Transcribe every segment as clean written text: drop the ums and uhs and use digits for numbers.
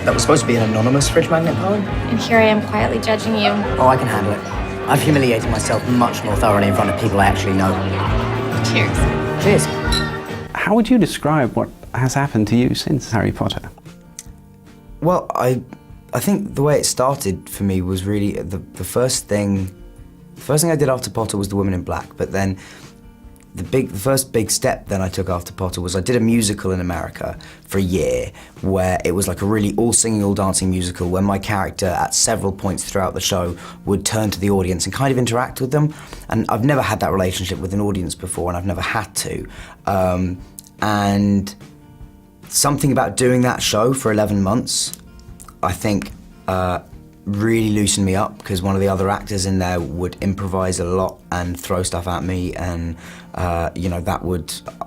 That was supposed to be an anonymous fridge magnet poem. And here I am quietly judging you. Oh, I can handle it. I've humiliated myself much more thoroughly in front of people I actually know. Cheers. Cheers. How would you describe what has happened to you since Harry Potter? Well, I think the way it started for me was really the first thing I did after Potter was The Woman in Black, but then the first big step then I took after Potter was I did a musical in America for a year where it was like a really all singing, all dancing musical where my character at several points throughout the show would turn to the audience and kind of interact with them. And I've never had that relationship with an audience before, and I've never had to. And something about doing that show for 11 months, I think, really loosened me up, because one of the other actors in there would improvise a lot and throw stuff at me, and you know,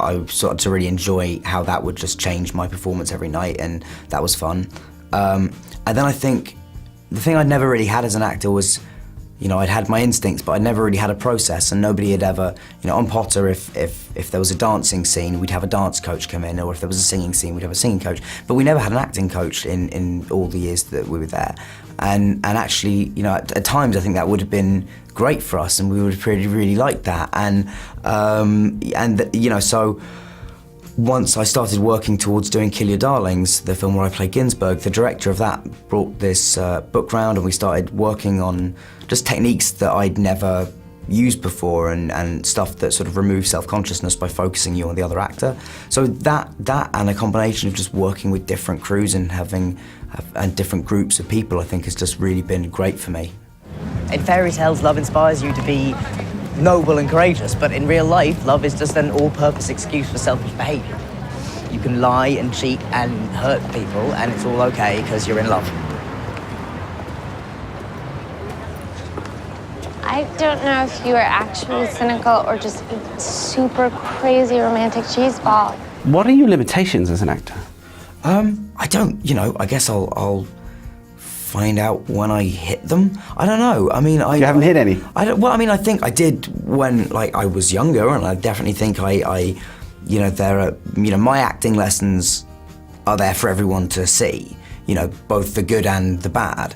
I started to really enjoy how that would just change my performance every night, and that was fun. And then I think the thing I'd never really had as an actor was, you know, I'd had my instincts, but I'd never really had a process, and nobody had ever, you know, on Potter, if there was a dancing scene, we'd have a dance coach come in, or if there was a singing scene, we'd have a singing coach. But we never had an acting coach in all the years that we were there. And actually, you know, at times I think that would have been great for us, and we would have really liked that. And you know, so once I started working towards doing Kill Your Darlings, the film where I played Ginsberg, the director of that brought this book round, and we started working on just techniques that I'd never used before, and stuff that sort of removes self-consciousness by focusing you on the other actor. So that and a combination of just working with different crews and having different groups of people, I think has just really been great for me. In fairy tales, love inspires you to be noble and courageous, but in real life, love is just an all-purpose excuse for selfish behavior. You can lie and cheat and hurt people, and it's all okay because you're in love. I don't know if you are actually cynical or just a super crazy romantic cheeseball. What are your limitations as an actor? I don't, you know, I guess I'll find out when I hit them. I don't know. I mean, You haven't hit any? Well, I mean, I think I did when, like, I was younger, and I definitely think I you know, there are, you know, my acting lessons are there for everyone to see, you know, both the good and the bad.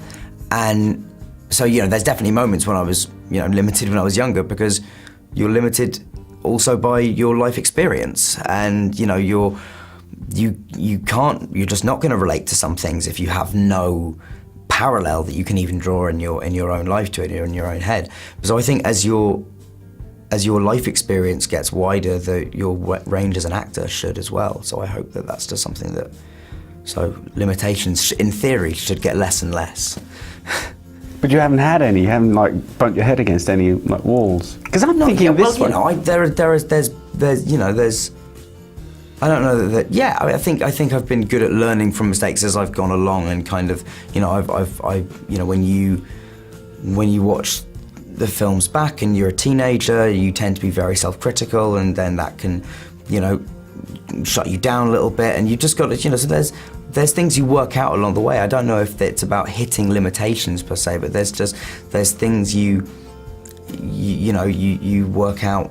And so, you know, there's definitely moments when I was, you know, limited when I was younger, because you're limited also by your life experience, and, you know, you're just not going to relate to some things if you have no parallel that you can even draw in your own life to it, or in your own head. So I think as your life experience gets wider, your range as an actor should as well. So I hope that that's just something that, so limitations in theory should get less and less. But you haven't had any. You haven't like bumped your head against any like walls. Because I'm thinking of this one. You know, there's you know, there's. I don't know that. Yeah, I think I've been good at learning from mistakes as I've gone along, and kind of, you know, I've you know, when you watch the films back and you're a teenager, you tend to be very self-critical, and then that can, you know, shut you down a little bit, and you just got to, you know, so there's things you work out along the way. I don't know if it's about hitting limitations per se, but there's things you know, you work out,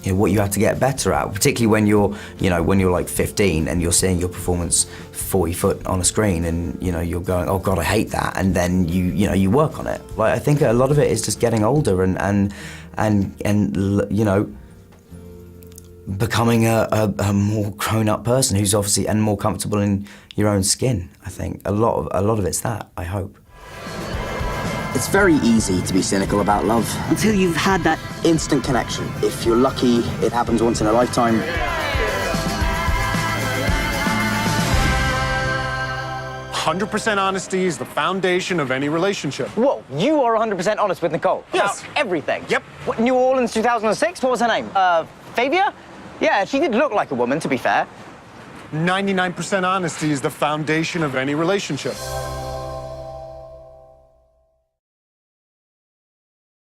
you know, what you have to get better at, particularly when you're like 15 and you're seeing your performance 40 foot on a screen, and, you know, you're going, oh God, I hate that, and then you know, you work on it. Like, I think a lot of it is just getting older and you know, becoming a more grown-up person who's obviously and more comfortable in your own skin. I think a lot of it's that, I hope. It's very easy to be cynical about love until you've had that instant connection. If you're lucky, it happens once in a lifetime. 100% honesty is the foundation of any relationship. Whoa, you are 100% honest with Nicole? Yes. About everything? Yep. What, New Orleans 2006? What was her name? Fabia? Yeah, she did look like a woman, to be fair. 99% honesty is the foundation of any relationship.